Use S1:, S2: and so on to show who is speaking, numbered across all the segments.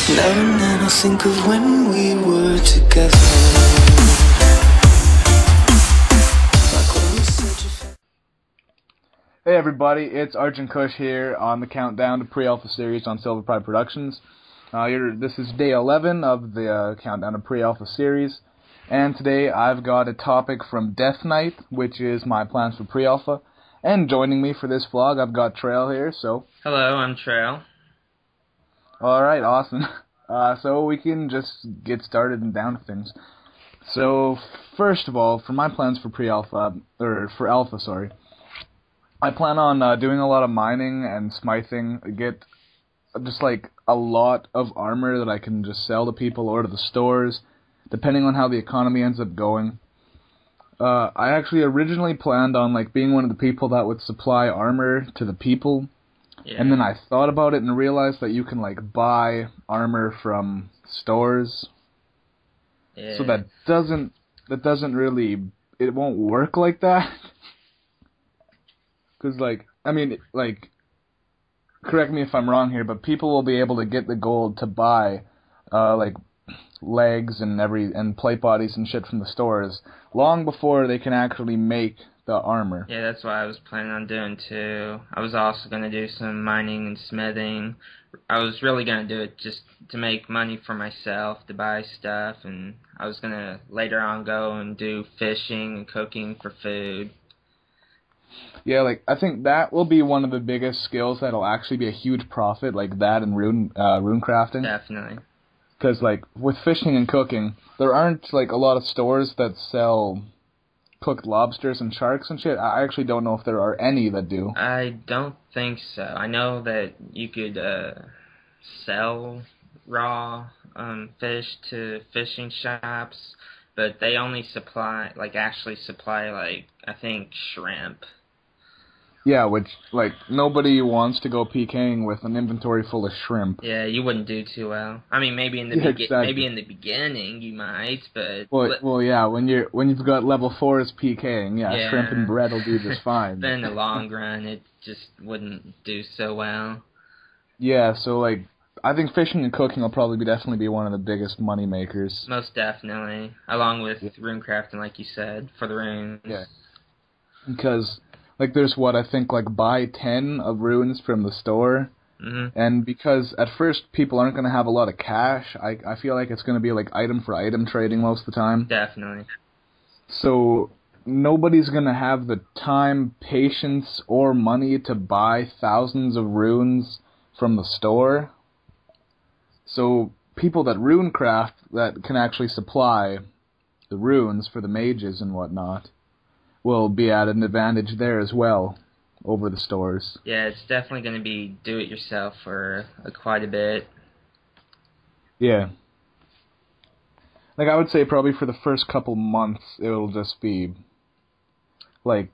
S1: Now and then I think of when we were together.
S2: Hey everybody, it's Arjun Kush here on the Countdown to Pre-Alpha series on Silver Pride Productions. This is day 11 of the Countdown to Pre-Alpha series, and today I've got a topic from Death Knight, which is my plans for Pre-Alpha, and joining me for this vlog I've got Trail here, so...
S3: Hello, I'm Trail.
S2: Alright, awesome. So we can just get started and down to things. So, first of all, for my plans for Pre-Alpha, or for Alpha, sorry, I plan on doing a lot of mining and smithing, get just like a lot of armor that I can just sell to people or to the stores, depending on how the economy ends up going. I actually originally planned on like being one of the people that would supply armor to the people, and then I thought about it and realized that you can like buy armor from stores.
S3: Yeah.
S2: So that doesn't really, it won't work like that. Because, like, I mean, like, correct me if I'm wrong here, but people will be able to get the gold to buy, like, legs and plate bodies and shit from the stores long before they can actually make the armor.
S3: Yeah, that's what I was planning on doing, too. I was also going to do some mining and smithing. I was really going to do it just to make money for myself, to buy stuff, and I was going to later on go and do fishing and cooking for food.
S2: Yeah, like, I think that will be one of the biggest skills that'll actually be a huge profit, like that and rune crafting.
S3: Definitely.
S2: Because, like, with fishing and cooking, there aren't, like, a lot of stores that sell cooked lobsters and sharks and shit. I actually don't know if there are any that do.
S3: I don't think so. I know that you could sell raw fish to fishing shops, but they only supply, like, I think, shrimp.
S2: Yeah, which, like, nobody wants to go PKing with an inventory full of shrimp.
S3: Yeah, you wouldn't do too well. I mean, maybe in the maybe in the beginning you might, but
S2: well, yeah, when you've got level 4's PKing, yeah, shrimp and bread will do just fine.
S3: But in the long run, it just wouldn't do so well.
S2: Yeah, so like, I think fishing and cooking will probably definitely be one of the biggest money makers.
S3: Most definitely, along with rune crafting, like you said, for the runes.
S2: Yeah, because. Like, there's I think, like, buy 10 of runes from the store, and because at first people aren't going to have a lot of cash, I feel like it's going to be, like, item for item trading most of the time.
S3: Definitely.
S2: So, nobody's going to have the time, patience, or money to buy thousands of runes from the store. So, people that rune craft, that can actually supply the runes for the mages and whatnot, will be at an advantage there as well over the stores.
S3: Yeah, it's definitely going to be do-it-yourself for quite a bit.
S2: Yeah. Like, I would say probably for the first couple months, it'll just be, like,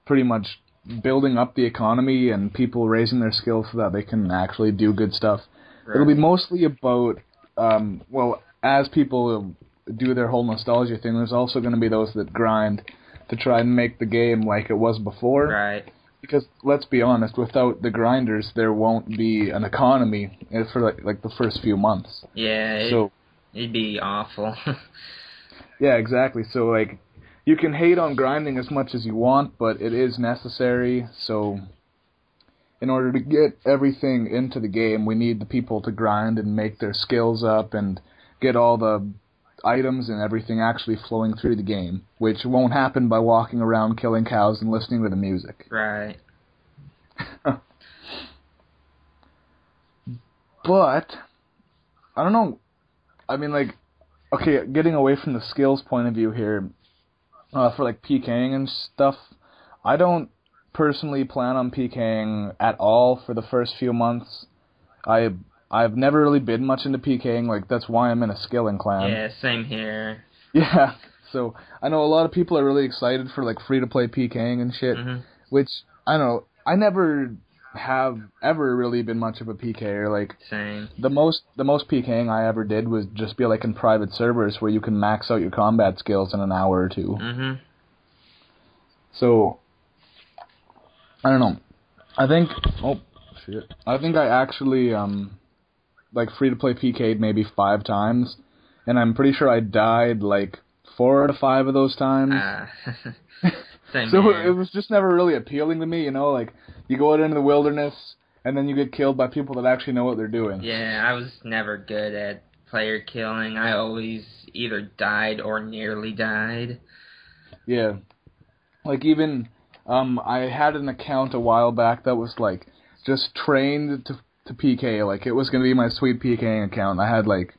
S2: pretty much building up the economy and people raising their skills so that they can actually do good stuff. Right. It'll be mostly about, well, as people do their whole nostalgia thing, there's also going to be those that grind to try and make the game like it was before.
S3: Right.
S2: Because, let's be honest, without the grinders, there won't be an economy for, like the first few months.
S3: Yeah, it'd be awful.
S2: Yeah, exactly. So, like, you can hate on grinding as much as you want, but it is necessary, so in order to get everything into the game, we need the people to grind and make their skills up and get all the items and everything actually flowing through the game, which won't happen by walking around killing cows and listening to the music.
S3: Right.
S2: But, I don't know, I mean, like, okay, getting away from the skills point of view here, for, like, PKing and stuff, I don't personally plan on PKing at all for the first few months. I've never really been much into PKing, like, that's why I'm in a skilling clan.
S3: Yeah, same here.
S2: Yeah, so, I know a lot of people are really excited for, like, free-to-play PKing and shit, which, I don't know, I never have ever really been much of a PKer, like,
S3: same.
S2: The most PKing I ever did was just be, like, in private servers where you can max out your combat skills in an hour or two. So, I don't know, I think, oh, shit, I think I actually, like free-to-play PK'd maybe 5 times, and I'm pretty sure I died like 4 out of 5 of those times.
S3: Same
S2: So
S3: here.
S2: it was just never really appealing to me, you know, like, you go out into the wilderness, and then you get killed by people that actually know what they're doing.
S3: Yeah, I was never good at player killing. I always either died or nearly died.
S2: Yeah. Like, even, I had an account a while back that was, like, just trained to PK. Like, it was going to be my sweet PKing account. I had, like,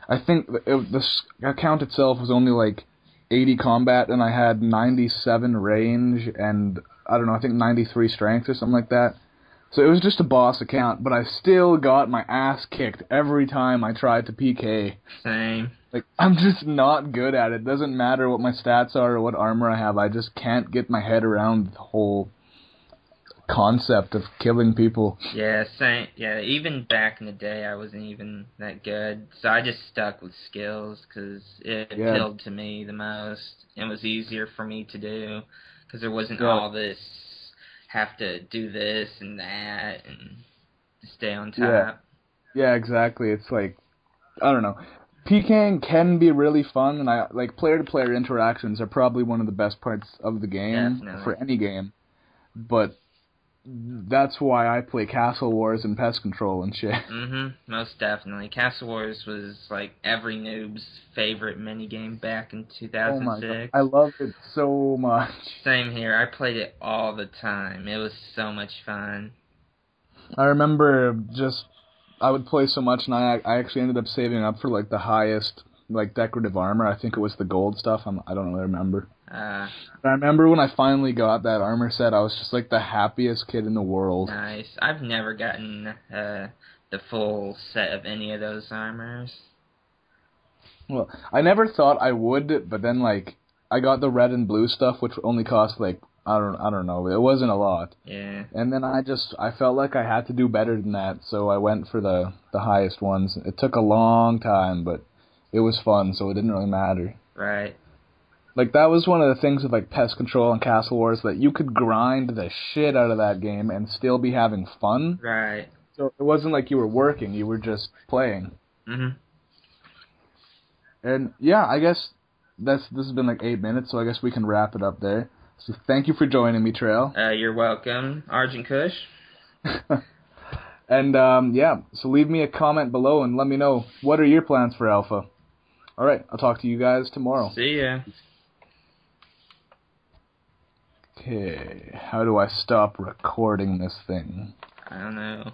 S2: I think this account itself was only, like, 80 combat, and I had 97 range, and, I don't know, I think 93 strength or something like that. So it was just a boss account, but I still got my ass kicked every time I tried to PK.
S3: Same.
S2: Like, I'm just not good at it. Doesn't matter what my stats are or what armor I have, I just can't get my head around the whole concept of killing people.
S3: Yeah, same. Yeah, even back in the day, I wasn't even that good. So I just stuck with skills because it appealed to me the most. It was easier for me to do because there wasn't all this have to do this and that and stay on top.
S2: Yeah, exactly. It's like, I don't know. PKing can be really fun, and I like player-to-player interactions are probably one of the best parts of the game for any game. But that's why I play Castle Wars and Pest Control and shit.
S3: Most definitely. Castle Wars was like every noob's favorite minigame back in 2006.
S2: Oh my God. I loved it so much.
S3: Same here. I played it all the time. It was so much fun.
S2: I remember I would play so much, and I actually ended up saving up for like the highest like decorative armor. I think it was the gold stuff. I don't really remember. But I remember when I finally got that armor set, I was just like the happiest kid in the world.
S3: Nice. I've never gotten the full set of any of those armors.
S2: Well, I never thought I would, but then like I got the red and blue stuff, which only cost like I don't know, it wasn't a lot.
S3: Yeah.
S2: And then I felt like I had to do better than that, so I went for the highest ones. It took a long time, but it was fun, so it didn't really matter.
S3: Right.
S2: Like, that was one of the things with, like, Pest Control and Castle Wars, that you could grind the shit out of that game and still be having fun.
S3: Right.
S2: So it wasn't like you were working, you were just playing. And, yeah, I guess this has been, like, 8 minutes, so I guess we can wrap it up there. So thank you for joining me, Trail.
S3: You're welcome, Argent Kush.
S2: And, yeah, so leave me a comment below and let me know, what are your plans for Alpha? Alright, I'll talk to you guys tomorrow.
S3: See ya.
S2: Okay, how do I stop recording this thing?
S3: I don't know.